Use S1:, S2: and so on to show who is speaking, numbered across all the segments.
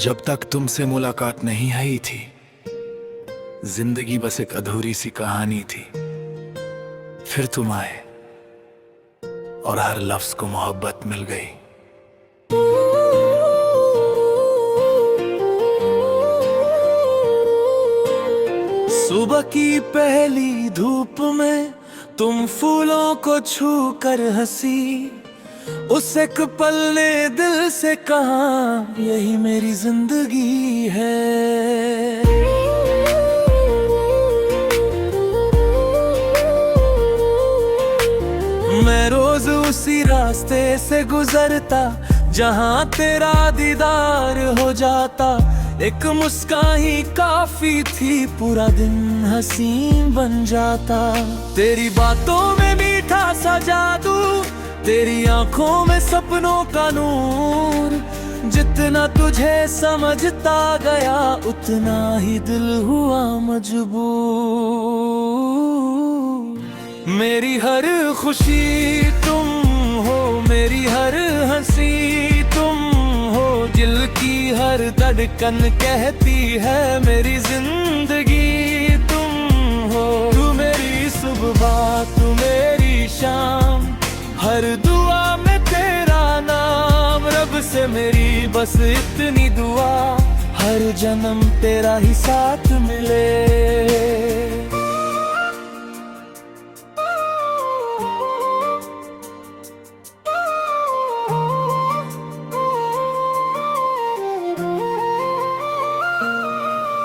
S1: जब तक तुमसे मुलाकात नहीं आई थी, जिंदगी बस एक अधूरी सी कहानी थी। फिर तुम आए और हर लफ्ज को मोहब्बत मिल गई। सुबह की पहली धूप में तुम फूलों को छू कर हंसी, उस एक पल ने दिल से कहा यही मेरी जिंदगी है। मैं रोज उसी रास्ते से गुजरता जहां तेरा दीदार हो जाता। एक मुस्कान ही काफी थी, पूरा दिन हसीन बन जाता। तेरी बातों में मीठा सा जादू, तेरी आंखों में सपनों का नूर। जितना तुझे समझता गया उतना ही दिल हुआ मजबूर। मेरी हर खुशी तुम हो, मेरी हर हंसी तुम हो। दिल की हर धड़कन कहती है मेरी जिंदगी तुम हो। तू मेरी सुबह तू मेरी शाम, हर दुआ में तेरा नाम। रब से मेरी बस इतनी दुआ, हर जन्म तेरा ही साथ मिले।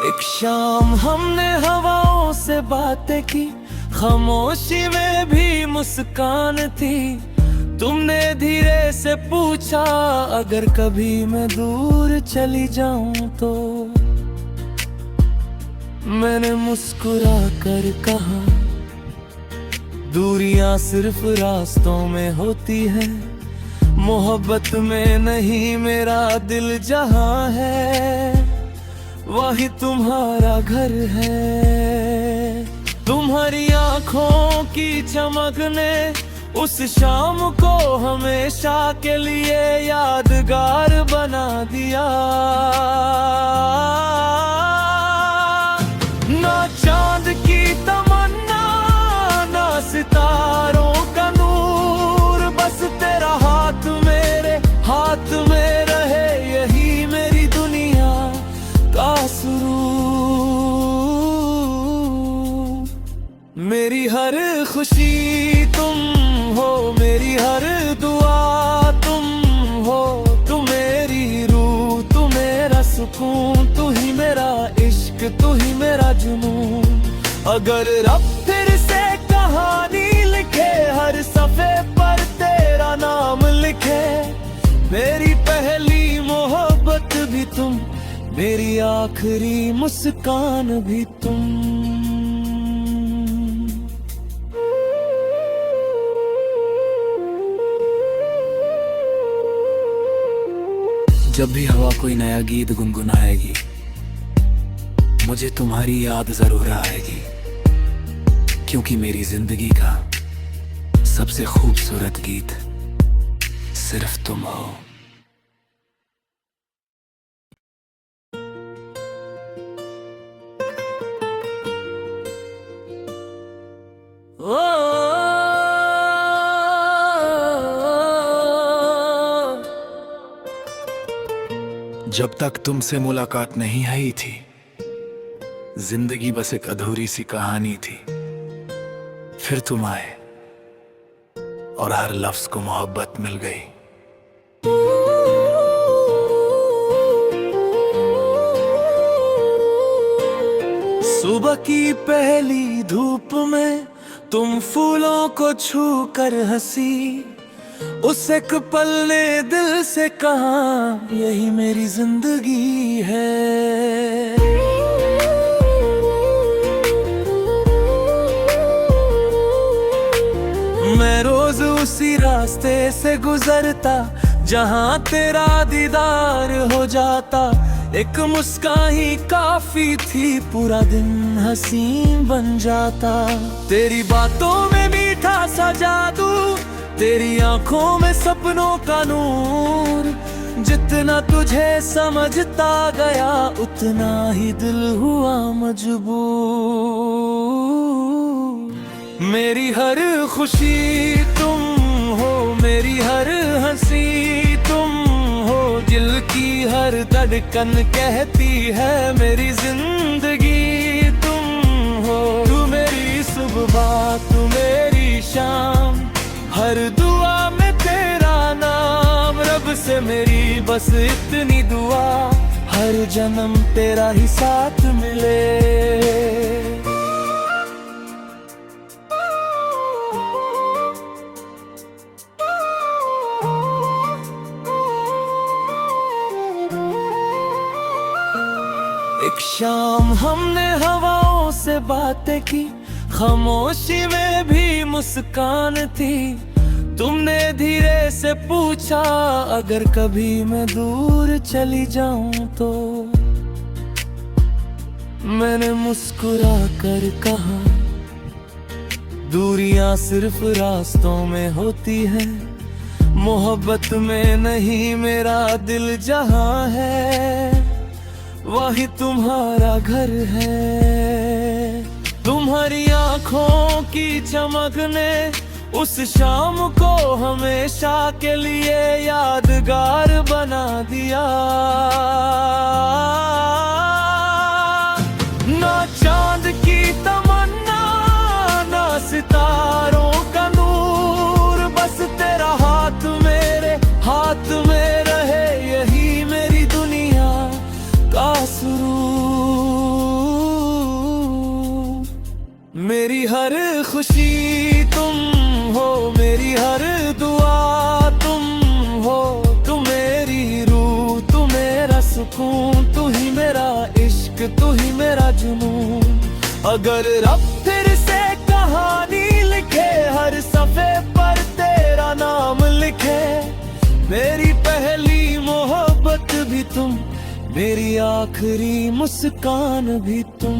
S1: एक शाम हमने हवाओं से बातें की, खामोशी में भी मुस्कान थी। तुमने धीरे से पूछा अगर कभी मैं दूर चली जाऊं तो। मैंने मुस्कुरा कर कहा दूरियां सिर्फ रास्तों में होती है। मोहब्बत में नहीं मेरा दिल जहां है, वही तुम्हारा घर है। तुम्हारी आंखों की चमक ने उस शाम को हमेशा के लिए यादगार बना दिया। ना चांद की तमन्ना, ना सितारों का नूर, बस तेरा हाथ मेरे हाथ में रहे, यही मेरी दुनिया का सुरूर। मेरी हर खुशी तुम हो, मेरी हर दुआ तुम हो। तू मेरी रूह तू मेरा सुकून, तू ही मेरा इश्क तू ही मेरा जुनून। अगर रब फिर से कहानी लिखे, हर सफ़े पर तेरा नाम लिखे। मेरी पहली मोहब्बत भी तुम, मेरी आखिरी मुस्कान भी तुम। जब भी हवा कोई नया गीत गुनगुनाएगी, मुझे तुम्हारी याद जरूर आएगी। क्योंकि मेरी जिंदगी का सबसे खूबसूरत गीत सिर्फ तुम हो। जब तक तुमसे मुलाकात नहीं आई थी, जिंदगी बस एक अधूरी सी कहानी थी। फिर तुम आए और हर लफ्ज को मोहब्बत मिल गई। सुबह की पहली धूप में तुम फूलों को छू कर हंसी, उस एक पल ने दिल से कहा यही मेरी जिंदगी है। मैं रोज उसी रास्ते से गुजरता जहां तेरा दीदार हो जाता। एक मुस्कान ही काफी थी, पूरा दिन हसीन बन जाता। तेरी बातों में मीठा सा जादू, तेरी आंखों में सपनों का नूर। जितना तुझे समझता गया उतना ही दिल हुआ मजबूर। मेरी हर खुशी तुम हो, मेरी हर हंसी तुम हो, दिल की हर धड़कन कहती है मेरी जिंदगी तुम हो। तू मेरी सुबह तू मेरी शाम, हर दुआ में तेरा नाम। रब से मेरी बस इतनी दुआ, हर जन्म तेरा ही साथ मिले। एक शाम हमने हवाओं से बातें की, खामोशी में भी मुस्कान थी। तुमने धीरे से पूछा अगर कभी मैं दूर चली जाऊं तो। मैंने मुस्कुरा कर कहा दूरियां सिर्फ रास्तों में होती है, मोहब्बत में नहीं मेरा दिल जहां है वही तुम्हारा घर है। तुम्हारी आंखों की चमक ने उस शाम को हमेशा के लिए यादगार बना दिया। ना चांद की तमन्ना ना सितारों का नूर, बस तेरा हाथ मेरे हाथ में रहे यही मेरी दुनिया का सुरूर। मेरी हर खुशी तुम हो, मेरी हर दुआ तुम हो, तू मेरी रूह तू मेरा सुकून, तू ही मेरा इश्क तू ही मेरा जुनून। अगर रब फिर से कहानी लिखे हर सफ़े पर तेरा नाम लिखे, मेरी पहली मोहब्बत भी तुम, मेरी आखिरी मुस्कान भी तुम।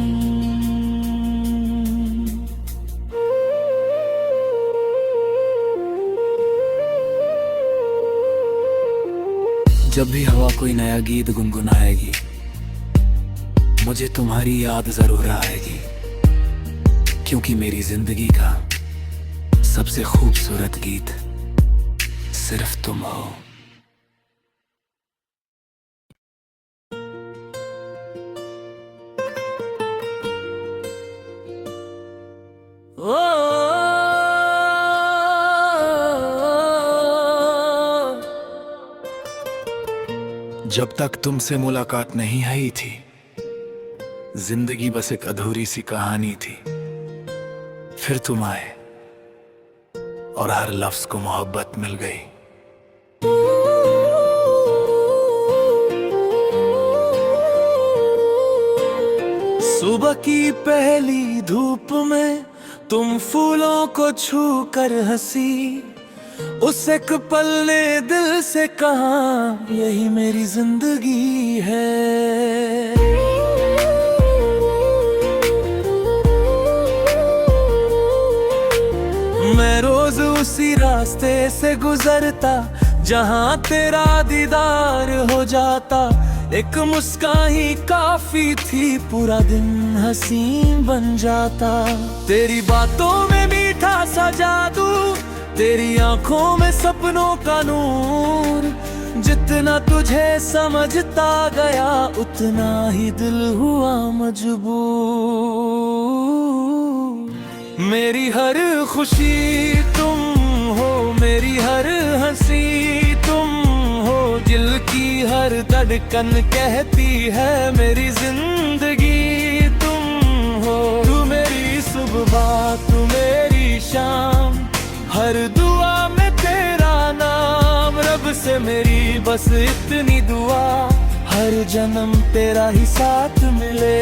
S1: जब भी हवा कोई नया गीत गुनगुनाएगी, मुझे तुम्हारी याद जरूर आएगी, क्योंकि मेरी जिंदगी का सबसे खूबसूरत गीत सिर्फ तुम हो। जब तक तुमसे मुलाकात नहीं आई थी, जिंदगी बस एक अधूरी सी कहानी थी। फिर तुम आए और हर लफ्ज को मोहब्बत मिल गई। सुबह की पहली धूप में तुम फूलों को छू कर हंसी, उस एक पल ने दिल से कहा यही मेरी जिंदगी है। मैं रोज उसी रास्ते से गुजरता जहां तेरा दीदार हो जाता, एक मुस्कान ही काफी थी पूरा दिन हसीन बन जाता। तेरी बातों में मीठा सा जादू, तेरी आंखों में सपनों का नूर, जितना तुझे समझता गया उतना ही दिल हुआ मजबूर। मेरी हर खुशी तुम हो, मेरी हर हंसी तुम हो, दिल की हर धड़कन कहती है मेरी जिंदगी तुम हो। तू मेरी सुबह तू मेरी शाम, हर दुआ में तेरा नाम। रब से मेरी बस इतनी दुआ, हर जन्म तेरा ही साथ मिले।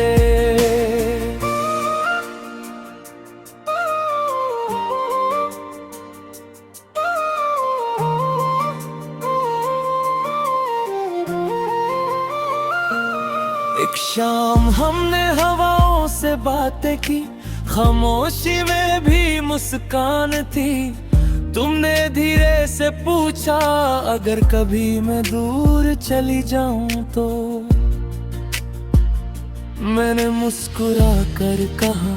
S1: एक शाम हमने हवाओं से बातें की, खामोशी में भी मुस्कान थी। तुमने धीरे से पूछा अगर कभी मैं दूर चली जाऊं तो। मैंने मुस्कुरा कर कहा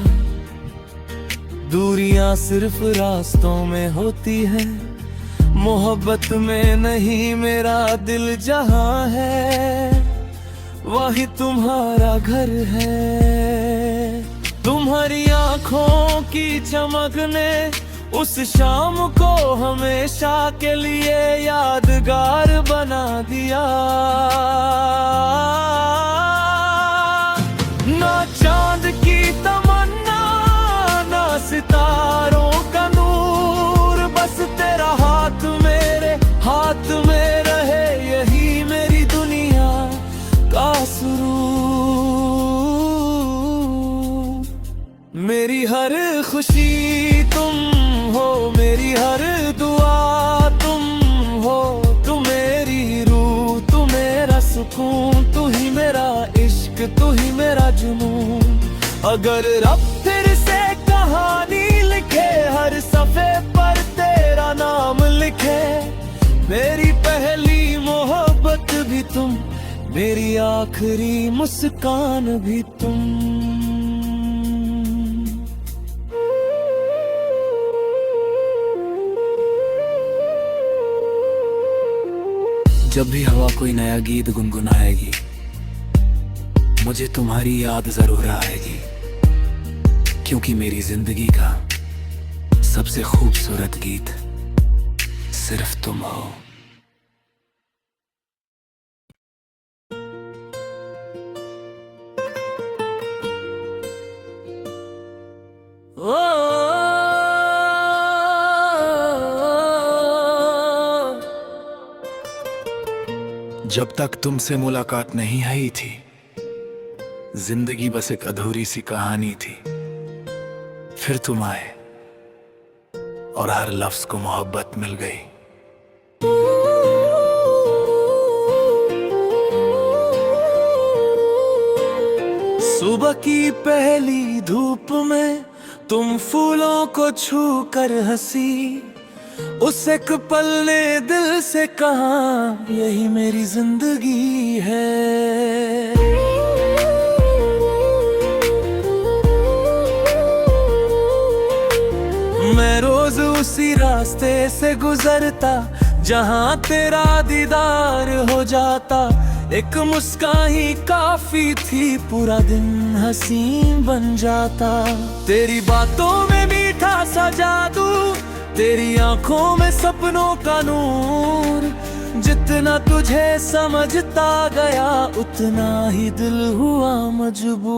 S1: दूरियां सिर्फ रास्तों में होती है, मोहब्बत में नहीं मेरा दिल जहां है वही तुम्हारा घर है। तुम्हारी आंखों की चमक ने उस शाम को हमेशा के लिए यादगार बना दिया। ना चांद की तमन्ना ना सितारों का नूर, बस तेरा हाथ मेरे हाथ में रहे यही मेरी दुनिया का सुरूर। मेरी हर खुशी तुम हो, मेरी हर दुआ तुम हो, तू मेरी रूह तू मेरा सुकून, तू ही मेरा इश्क तू ही मेरा जुनून। अगर रब फिर से कहानी लिखे हर सफ़े पर तेरा नाम लिखे, मेरी पहली मोहब्बत भी तुम, मेरी आखिरी मुस्कान भी तुम।
S2: जब भी हवा कोई नया गीत गुनगुनाएगी, मुझे तुम्हारी याद जरूर आएगी, क्योंकि मेरी जिंदगी का सबसे खूबसूरत गीत सिर्फ तुम हो। जब तक तुमसे मुलाकात नहीं हुई थी, जिंदगी बस एक अधूरी सी कहानी थी। फिर तुम आए और हर लफ्ज को मोहब्बत मिल गई।
S1: सुबह की पहली धूप में तुम फूलों को छू कर हंसी, उस एक पल ने दिल से कहा यही मेरी जिंदगी है। मैं रोज उसी रास्ते से गुजरता जहां तेरा दीदार हो जाता, एक मुस्कान ही काफी थी पूरा दिन हसीन बन जाता। तेरी बातों में मीठा सा जादू, तेरी आंखों में सपनों का नूर, जितना तुझे समझता गया उतना ही दिल हुआ मजबूर।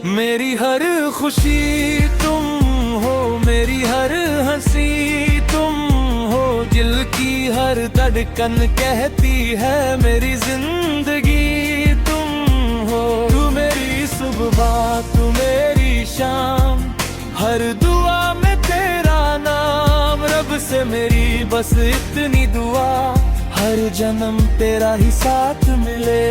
S1: मेरी हर खुशी तुम हो, मेरी हर हंसी तुम हो, दिल की हर धड़कन कहती है मेरी जिंदगी तुम हो। तू मेरी सुबह तू मेरी शाम, हर दुआ में तेरा नाम, रब से मेरी बस इतनी दुआ हर जन्म तेरा ही साथ मिले।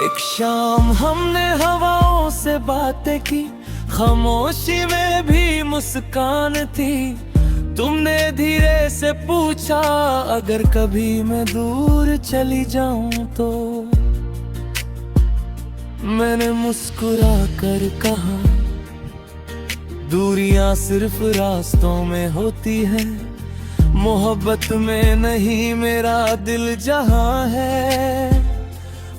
S1: एक शाम हमने हवाओं से बातें की, खामोशी में भी मुस्कान थी। तुमने धीरे से पूछा अगर कभी मैं दूर चली जाऊं तो। मैंने मुस्कुरा कर कहा दूरियां सिर्फ रास्तों में होती है, मोहब्बत में नहीं मेरा दिल जहां है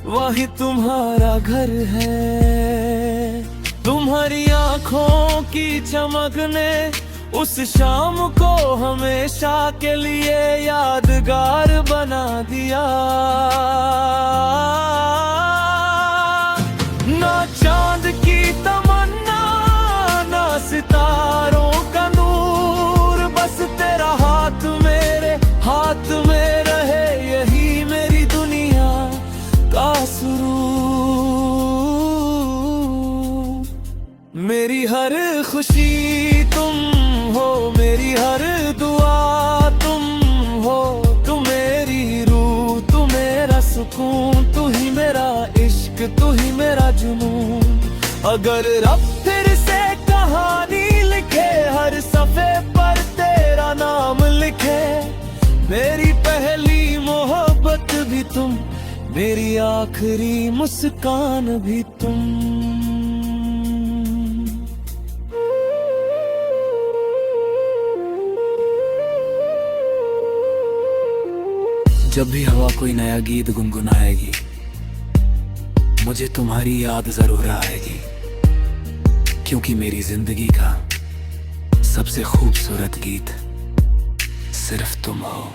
S1: वही तुम्हारा घर है। तुम्हारी आंखों की चमक ने उस शाम को हमेशा के लिए यादगार बना दिया। ना चांद की तमन्ना ना सितारों का नूर, बस तेरा हाथ मेरे हाथ में रहे यही मेरी दुनिया का सुरूर। मेरी हर खुशी तुम हो, मेरी हर दुआ सुकून, तू ही मेरा इश्क, तू ही मेरा जुनून। अगर रब फिर से कहानी लिखे, हर सफे पर तेरा नाम लिखे। मेरी पहली मोहब्बत भी तुम, मेरी आखिरी मुस्कान भी तुम।
S2: जब भी हवा कोई नया गीत गुनगुनाएगी, मुझे तुम्हारी याद जरूर आएगी, क्योंकि मेरी जिंदगी का सबसे खूबसूरत गीत सिर्फ तुम हो।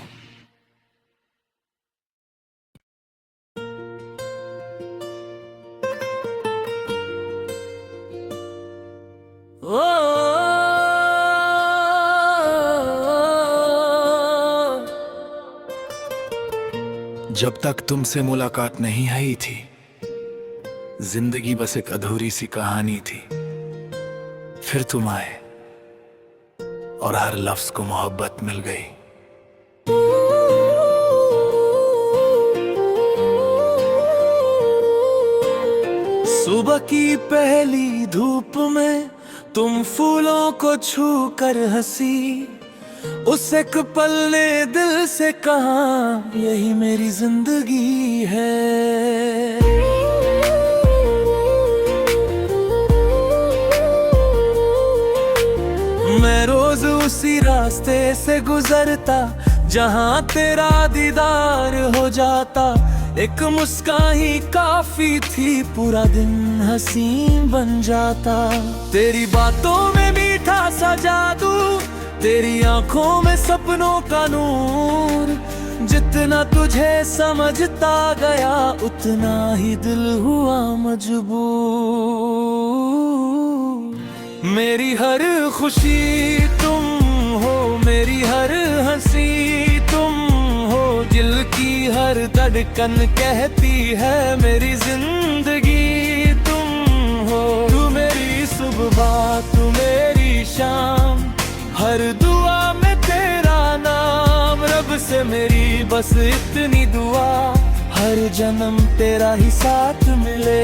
S2: जब तक तुमसे मुलाकात नहीं आई थी, जिंदगी बस एक अधूरी सी कहानी थी। फिर तुम आए और हर लफ्ज को मोहब्बत मिल गई।
S1: सुबह की पहली धूप में तुम फूलों को छू कर हंसी, उस एक पल ने दिल से कहा यही मेरी जिंदगी है। मैं रोज उसी रास्ते से गुजरता जहां तेरा दीदार हो जाता। एक मुस्कान ही काफी थी, पूरा दिन हसीन बन जाता। तेरी बातों में मीठा सा जादू, तेरी आंखों में सपनों का नूर। जितना तुझे समझता गया, उतना ही दिल हुआ मजबूर। मेरी हर खुशी तुम हो, मेरी हर हंसी तुम हो। दिल की हर धड़कन कहती है मेरी जिंदगी तुम हो। तू मेरी सुबह, तू मेरी शाम, हर दुआ में तेरा नाम। रब से मेरी बस इतनी दुआ, हर जन्म तेरा ही साथ मिले।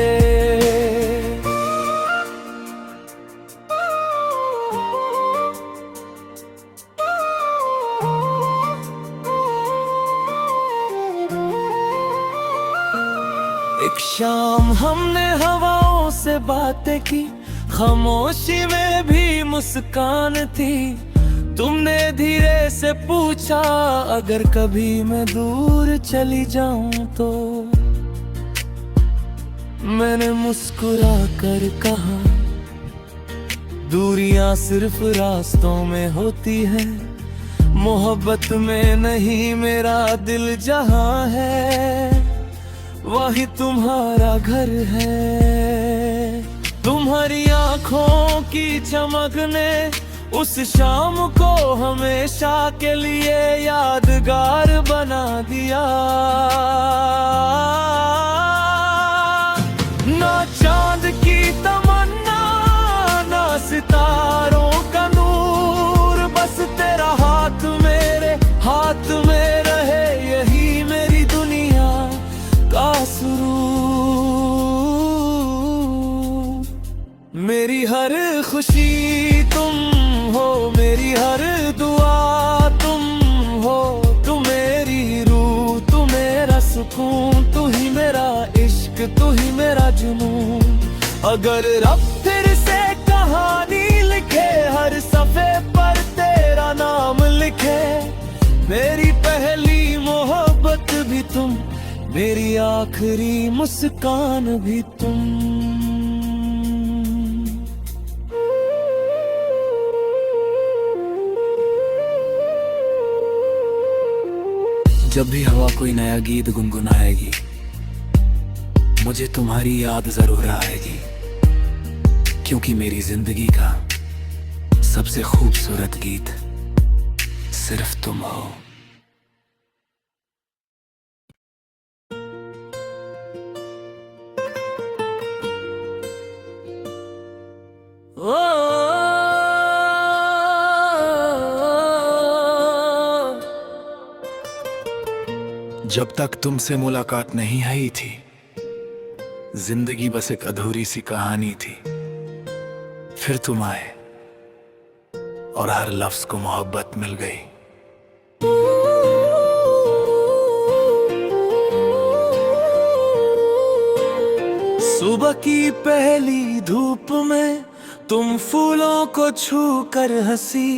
S1: एक शाम हमने हवाओं से बातें की, खामोशी में भी मुस्कान थी। तुमने धीरे से पूछा अगर कभी मैं दूर चली जाऊं तो। मैंने मुस्कुरा कर कहा दूरियां सिर्फ रास्तों में होती है। मोहब्बत में नहीं मेरा दिल जहां है, वही तुम्हारा घर है। तुम्हारी आंखों की चमक ने उस शाम को हमेशा के लिए यादगार बना दिया। ना चांद की तमन्ना, ना सितारों का नूर, बस तेरा हाथ मेरे हाथ में रहे, यही मेरी दुनिया का सुरूर। मेरी हर खुशी तुम हो, मेरी हर दुआ तुम हो। तू मेरी रूह, तू मेरा सुकून, तू ही मेरा इश्क, तू ही मेरा जुनून। अगर रब फिर से कहानी लिखे, हर सफे पर तेरा नाम लिखे। मेरी पहली मोहब्बत भी तुम, मेरी आखिरी मुस्कान भी तुम।
S2: जब भी हवा कोई नया गीत गुनगुनाएगी, मुझे तुम्हारी याद जरूर आएगी, क्योंकि मेरी जिंदगी का सबसे खूबसूरत गीत सिर्फ तुम हो। जब तक तुमसे मुलाकात नहीं आई थी, जिंदगी बस एक अधूरी सी कहानी थी। फिर तुम आए और हर लफ्ज को मोहब्बत मिल गई।
S1: सुबह की पहली धूप में तुम फूलों को छू कर हंसी,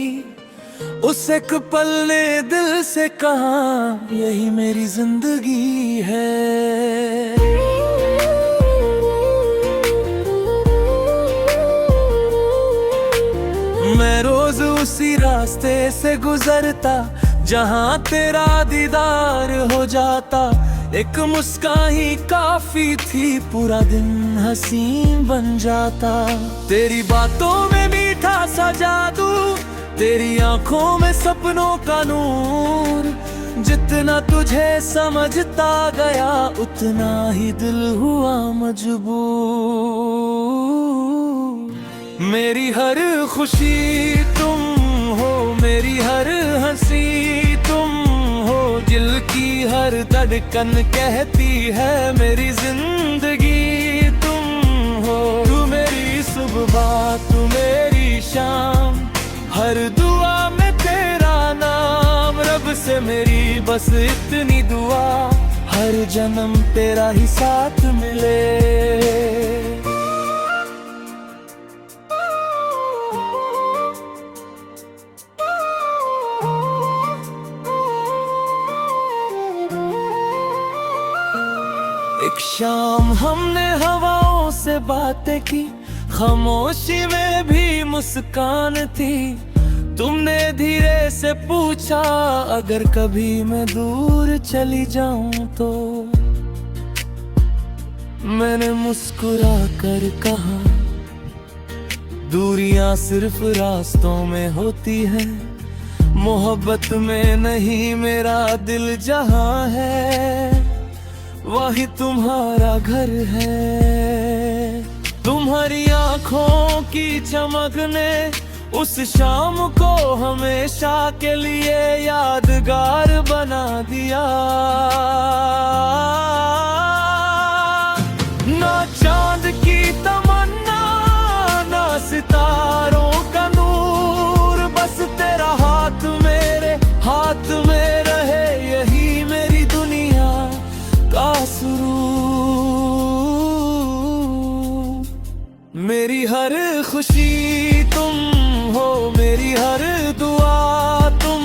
S1: उस एक पल ने दिल से कहा यही मेरी जिंदगी है। मैं रोज उसी रास्ते से गुजरता जहां तेरा दीदार हो जाता। एक मुस्कान ही काफी थी, पूरा दिन हसीन बन जाता। तेरी बातों में मीठा सा जादू, तेरी आंखों में सपनों का नूर। जितना तुझे समझता गया उतना ही दिल हुआ मजबूर। मेरी हर खुशी तुम हो, मेरी हर हंसी तुम हो। दिल की हर धड़कन कहती है मेरी जिंदगी तुम हो। तू मेरी सुबह तू मेरी शाम, हर दुआ में तेरा नाम। रब से मेरी बस इतनी दुआ, हर जन्म तेरा ही साथ मिले। एक शाम हमने हवाओं से बातें की, खामोशी में भी मुस्कान थी। तुमने धीरे से पूछा अगर कभी मैं दूर चली जाऊं तो। मैंने मुस्कुरा कर कहा दूरियां सिर्फ रास्तों में होती है, मोहब्बत में नहीं मेरा दिल जहां है वही तुम्हारा घर है। तुम्हारी आंखों की चमक ने उस शाम को हमेशा के लिए यादगार बना दिया। ना चांद की तमन्ना, ना सितारों का नूर, बस तेरा हाथ मेरे हाथ में रहे, यही मेरी दुनिया का सुरूर। मेरी हर खुशी तुम हो, मेरी हर दुआ तुम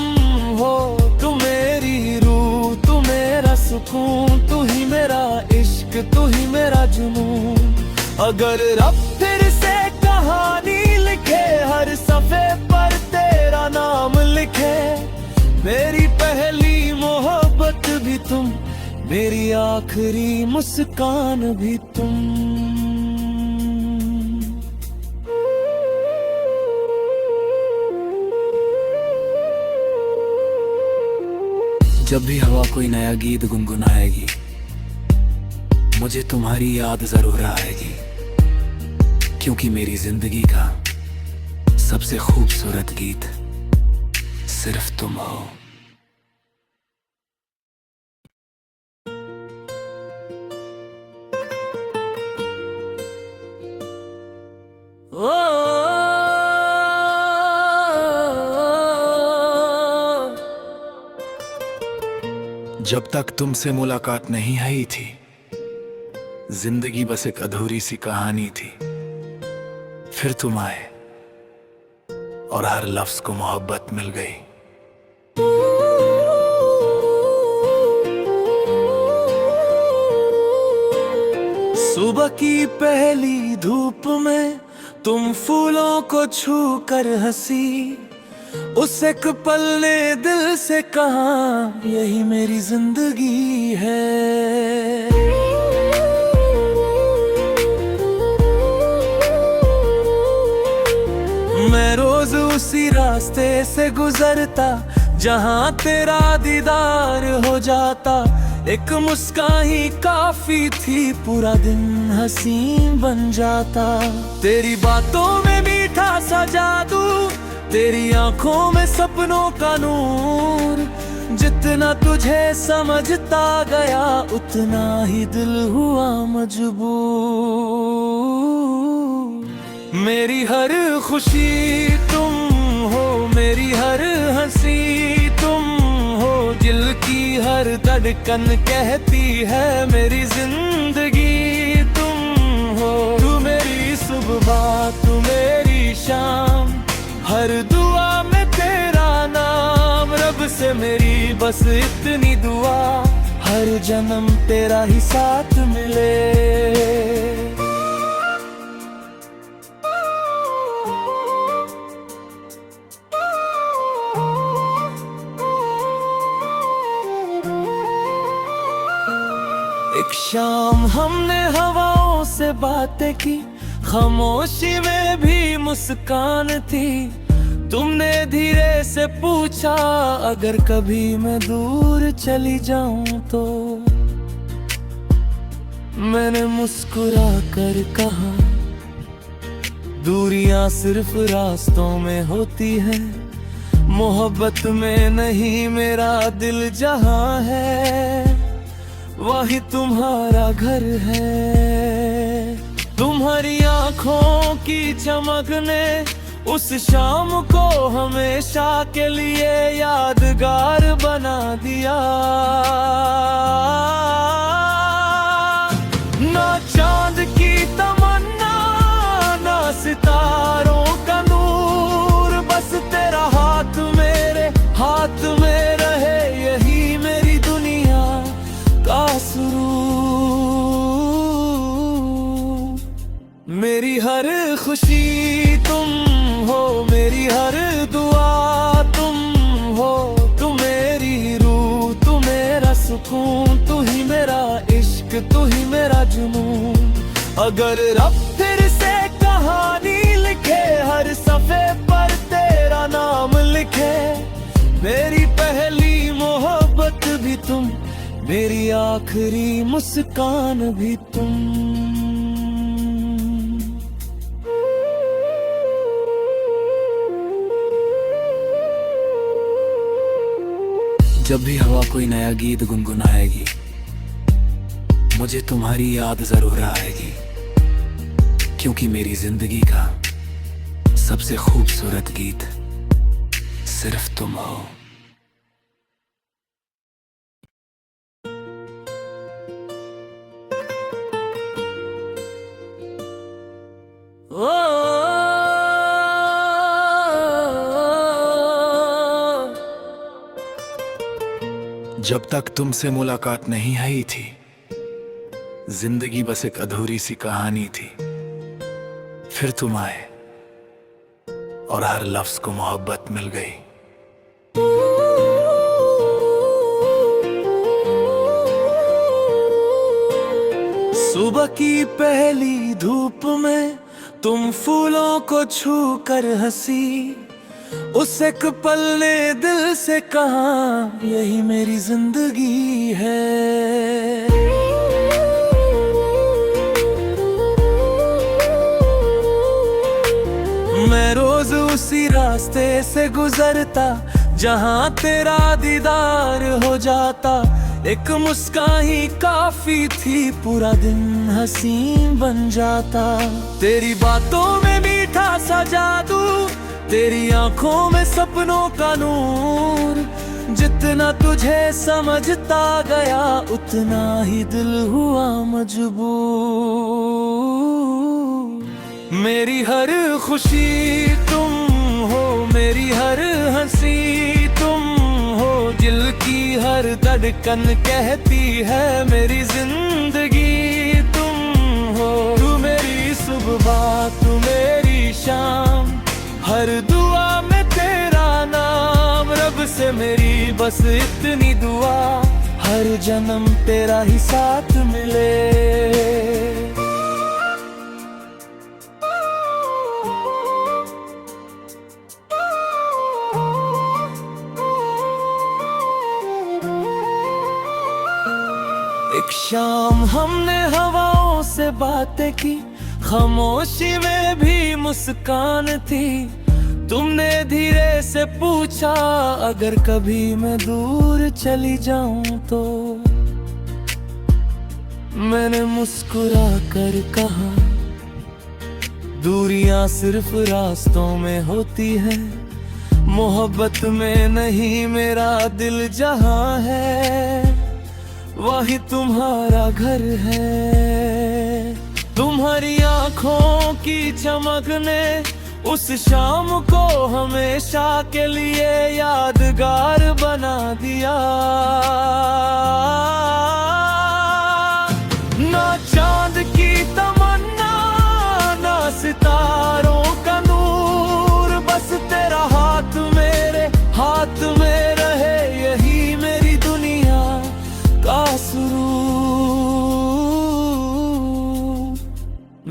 S1: हो। तू मेरी रूह, तू मेरा सुकून, तू ही मेरा इश्क, तू ही मेरा जुनून। अगर रब फिर से कहानी लिखे, हर सफ़े पर तेरा नाम लिखे। मेरी पहली मोहब्बत भी तुम, मेरी आखिरी मुस्कान भी तुम।
S2: जब भी हवा कोई नया गीत गुनगुनाएगी, मुझे तुम्हारी याद जरूर आएगी। क्योंकि मेरी जिंदगी का सबसे खूबसूरत गीत सिर्फ तुम हो। जब तक तुमसे मुलाकात नहीं आई थी, जिंदगी बस एक अधूरी सी कहानी थी। फिर तुम आए और हर लफ्ज को मोहब्बत मिल गई।
S1: सुबह की पहली धूप में तुम फूलों को छू कर हंसी, उस एक पल ने दिल से कहा यही मेरी जिंदगी है। मैं रोज उसी रास्ते से गुजरता जहां तेरा दीदार हो जाता। एक मुस्कान ही काफी थी, पूरा दिन हसीन बन जाता। तेरी बातों में मीठा सा जादू, तेरी आंखों में सपनों का नूर। जितना तुझे समझता गया उतना ही दिल हुआ मजबूर। मेरी हर खुशी तुम हो, मेरी हर हंसी तुम हो, दिल की हर धड़कन कहती है मेरी जिंदगी तुम हो। तू मेरी सुबह तू मेरी शाम, हर दुआ में तेरा नाम। रब से मेरी बस इतनी दुआ, हर जन्म तेरा ही साथ मिले। एक शाम हमने हवाओं से बातें की, खामोशी में भी मुस्कान थी। तुमने धीरे से पूछा अगर कभी मैं दूर चली जाऊं तो। मैंने मुस्कुरा कर कहा दूरियां सिर्फ रास्तों में होती है, मोहब्बत में नहीं मेरा दिल जहां है वही तुम्हारा घर है। तुम्हारी आंखों की चमक ने उस शाम को हमेशा के लिए यादगार बना दिया। ना चांद की तमन्ना ना सितारों का नूर, बस तेरा हाथ मेरे हाथ में रहे यही मेरी दुनिया का सुरूर। मेरी हर खुशी तुम हो, मेरी हर दुआ तुम हो, तू मेरी रूह तू मेरा सुकून, तू ही मेरा इश्क तू ही मेरा जुनून। अगर रब फिर से कहानी लिखे हर सफ़े पर तेरा नाम लिखे, मेरी पहली मोहब्बत भी तुम, मेरी आखिरी मुस्कान भी तुम।
S2: जब भी हवा कोई नया गीत गुनगुनाएगी, मुझे तुम्हारी याद जरूर आएगी, क्योंकि मेरी जिंदगी का सबसे खूबसूरत गीत सिर्फ तुम हो। जब तक तुमसे मुलाकात नहीं हुई थी, जिंदगी बस एक अधूरी सी कहानी थी। फिर तुम आए और हर लफ्ज को मोहब्बत मिल गई।
S1: सुबह की पहली धूप में तुम फूलों को छू कर हंसी, उस एक पल ने दिल से कहा यही मेरी जिंदगी है। मैं रोज उसी रास्ते से गुजरता जहां तेरा दीदार हो जाता, एक मुस्कान ही काफी थी पूरा दिन हसीन बन जाता। तेरी बातों में मीठा सा जादू, तेरी आंखों में सपनों का नूर, जितना तुझे समझता गया उतना ही दिल हुआ मजबूर। मेरी हर खुशी तुम हो, मेरी हर हंसी तुम हो, दिल की हर धड़कन कहती है मेरी जिंदगी तुम हो। तू मेरी सुबह तू मेरी शाम, हर दुआ में तेरा नाम। रब से मेरी बस इतनी दुआ, हर जन्म तेरा ही साथ मिले। एक शाम हमने हवाओं से बातें की, खामोशी में भी मुस्कान थी। तुमने धीरे से पूछा अगर कभी मैं दूर चली जाऊं तो। मैंने मुस्कुरा कर कहा दूरियां सिर्फ रास्तों में होती है, मोहब्बत में नहीं मेरा दिल जहां है वही तुम्हारा घर है। तुम्हारी आंखों की चमक ने उस शाम को हमेशा के लिए यादगार बना दिया। ना चांद की तमन्ना ना सितारों का नूर, बस तेरा हाथ मेरे हाथ में रहे यही मेरी दुनिया का सुरूर।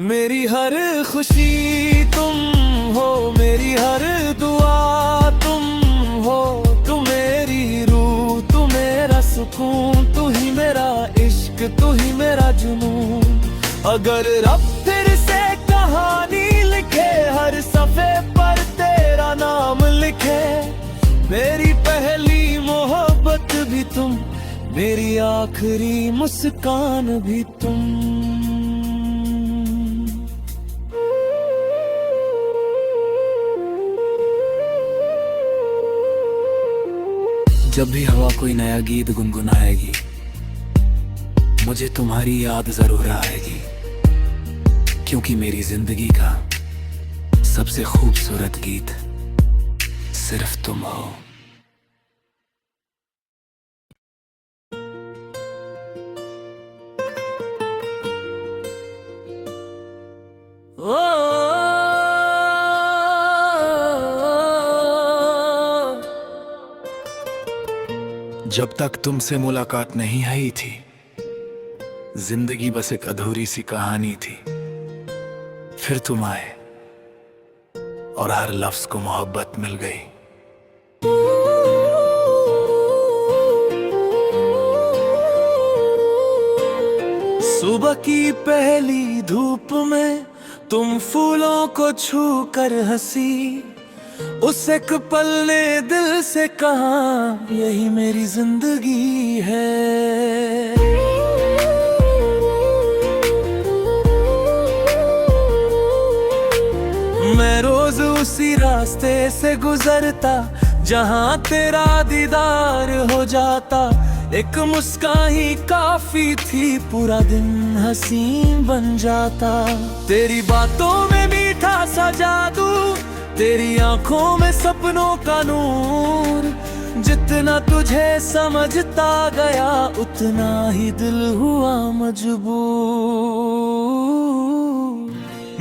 S1: मेरी हर खुशी तुम हो, मेरी हर दुआ तुम हो, तू मेरी रूह तू मेरा सुकून, तू ही मेरा इश्क तू ही मेरा जुनून। अगर रब फिर से कहानी लिखे हर सफ़े पर तेरा नाम लिखे, मेरी पहली मोहब्बत भी तुम, मेरी आखिरी मुस्कान भी तुम।
S2: जब भी हवा कोई नया गीत गुनगुनाएगी, मुझे तुम्हारी याद जरूर आएगी, क्योंकि मेरी जिंदगी का सबसे खूबसूरत गीत सिर्फ तुम हो। जब तक तुमसे मुलाकात नहीं आई थी, जिंदगी बस एक अधूरी सी कहानी थी। फिर तुम आए और हर लफ्ज को मोहब्बत मिल गई।
S1: सुबह की पहली धूप में तुम फूलों को छू कर हंसी, उस एक पल ने दिल से कहा यही मेरी जिंदगी है। मैं रोज उसी रास्ते से गुजरता जहां तेरा दीदार हो जाता, एक मुस्कान ही काफी थी पूरा दिन हसीन बन जाता। तेरी बातों में मीठा सा जादू, तेरी आंखों में सपनों का नूर, जितना तुझे समझता गया उतना ही दिल हुआ मजबूर।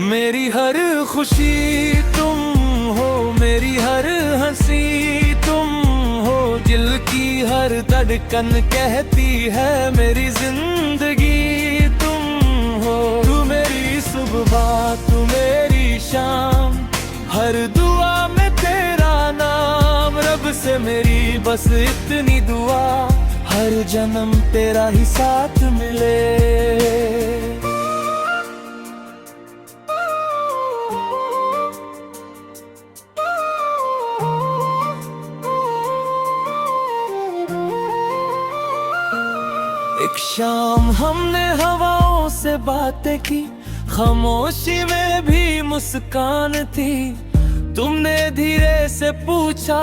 S1: मेरी हर खुशी तुम हो, मेरी हर हंसी तुम हो, दिल की हर धड़कन कहती है मेरी जिंदगी तुम हो। तू मेरी सुबह तू मेरी शाम, हर दुआ में तेरा नाम, रब से मेरी बस इतनी दुआ हर जन्म तेरा ही साथ मिले। एक शाम हमने हवाओं से बातें की, खामोशी में भी मुस्कान थी। तुमने धीरे से पूछा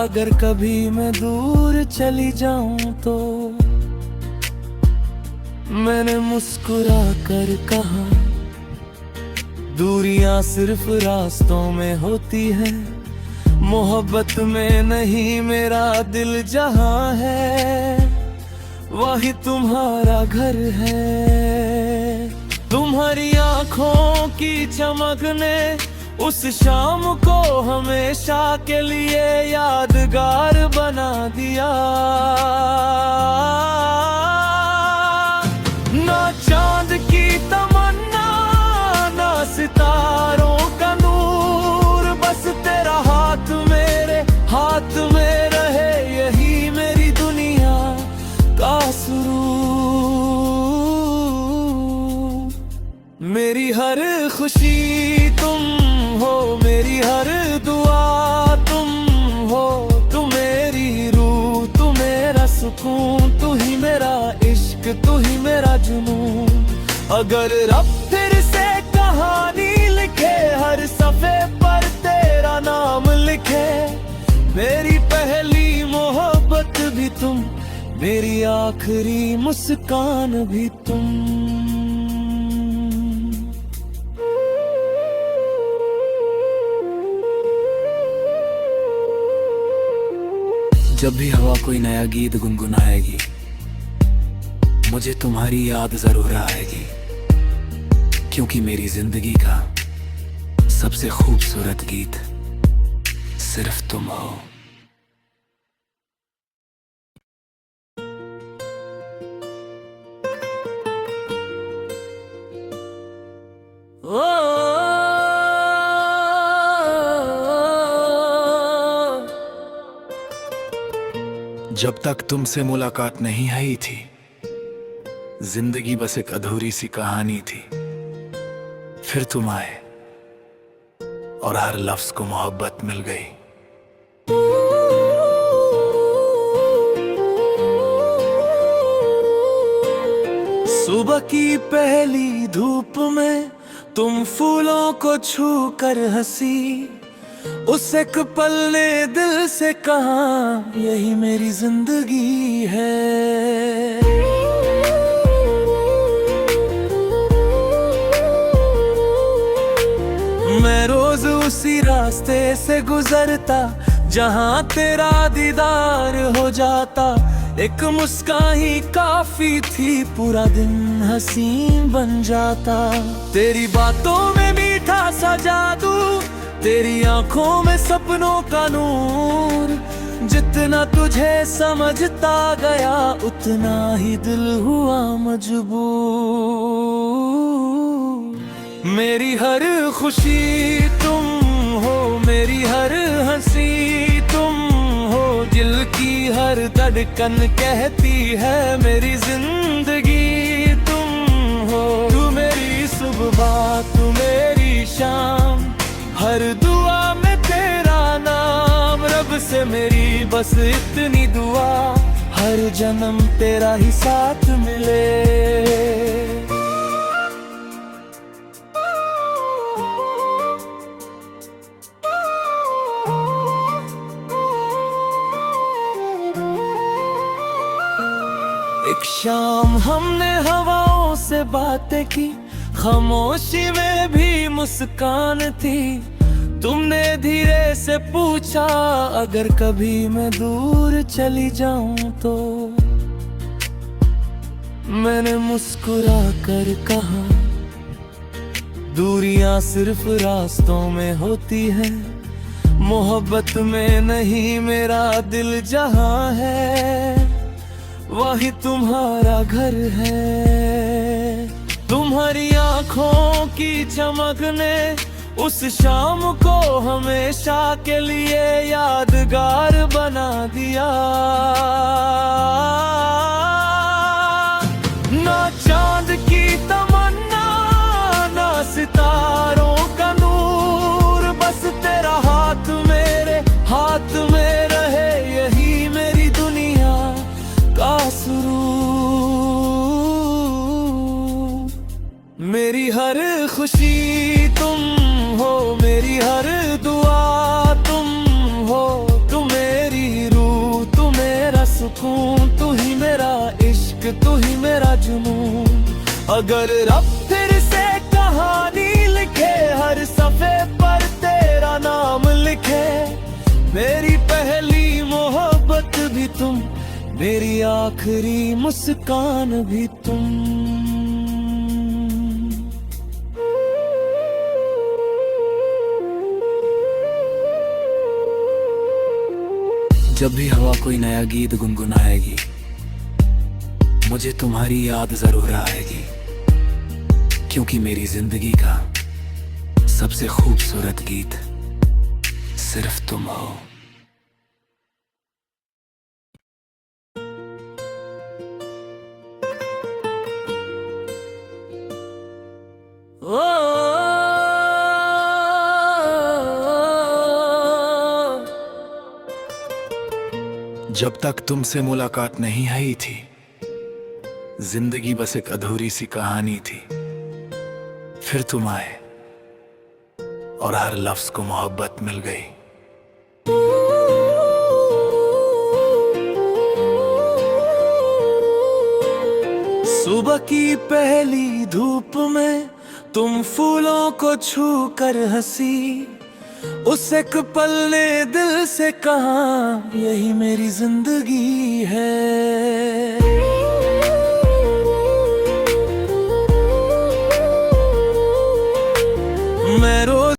S1: अगर कभी मैं दूर चली जाऊं तो। मैंने मुस्कुरा कर कहा दूरियां सिर्फ रास्तों में होती है, मोहब्बत में नहीं मेरा दिल जहां है वही तुम्हारा घर है। तुम्हारी आंखों की चमक ने उस शाम को हमेशा के लिए यादगार बना दिया। ना चांद की तमन्ना ना सितारों का नूर, बस तेरा हाथ मेरे हाथ में रहे यही मेरी दुनिया का सुरूर। मेरी हर खुशी तुम हो, मेरी हर दुआ सुकून, तू ही मेरा इश्क, तू ही मेरा जुनून। अगर रब फिर से कहानी लिखे, हर सफे पर तेरा नाम लिखे। मेरी पहली मोहब्बत भी तुम, मेरी आखिरी मुस्कान भी तुम।
S2: जब भी हवा कोई नया गीत गुनगुनाएगी, मुझे तुम्हारी याद जरूर आएगी, क्योंकि मेरी जिंदगी का सबसे खूबसूरत गीत सिर्फ तुम हो। जब तक तुमसे मुलाकात नहीं हुई थी, जिंदगी बस एक अधूरी सी कहानी थी। फिर तुम आए और हर लफ्ज को मोहब्बत मिल गई।
S1: सुबह की पहली धूप में तुम फूलों को छू कर हंसी, उस एक पल ने दिल से कहा यही मेरी जिंदगी है। मैं रोज उसी रास्ते से गुजरता जहां तेरा दीदार हो जाता। एक मुस्कान ही काफी थी, पूरा दिन हसीन बन जाता। तेरी बातों में मीठा सा जादू, तेरी आंखों में सपनों का नूर। जितना तुझे समझता गया, उतना ही दिल हुआ मजबूर। मेरी हर खुशी तुम हो, मेरी हर हंसी तुम हो। दिल की हर धड़कन कहती है मेरी जिंदगी तुम हो। तू मेरी सुबह, तू मेरी शाम, हर दुआ में तेरा नाम। रब से मेरी बस इतनी दुआ, हर जन्म तेरा ही साथ मिले। एक शाम हमने हवाओं से बातें की, खामोशी में भी मुस्कान थी। तुमने धीरे से पूछा अगर कभी मैं दूर चली जाऊं तो। मैंने मुस्कुरा कर कहा दूरियां सिर्फ रास्तों में होती है, मोहब्बत में नहीं मेरा दिल जहां है वही तुम्हारा घर है। तुम्हारी आंखों की चमक ने उस शाम को हमेशा के लिए यादगार बना दिया। ना चांद की तमन्ना, ना सितारों का नूर, बस तेरा हाथ मेरे हाथ में रहे, यही मेरी दुनिया का सुरूर। मेरी हर खुशी तुम हो, मेरी हर दुआ तुम हो। तू मेरी रूह, तू मेरा सुकून, तू ही मेरा इश्क, तू ही मेरा जुनून। अगर रब फिर से कहानी लिखे, हर सफे पर तेरा नाम लिखे। मेरी पहली मोहब्बत भी तुम, मेरी आखिरी मुस्कान भी तुम।
S2: जब भी हवा कोई नया गीत गुनगुनाएगी, मुझे तुम्हारी याद जरूर आएगी, क्योंकि मेरी जिंदगी का सबसे खूबसूरत गीत सिर्फ तुम हो। जब तक तुमसे मुलाकात नहीं आई थी, जिंदगी बस एक अधूरी सी कहानी थी। फिर तुम आए और हर लफ्ज को मोहब्बत मिल गई।
S1: सुबह की पहली धूप में तुम फूलों को छू कर हंसी, उस एक पल ने दिल से कहा यही मेरी जिंदगी है। मैं रोज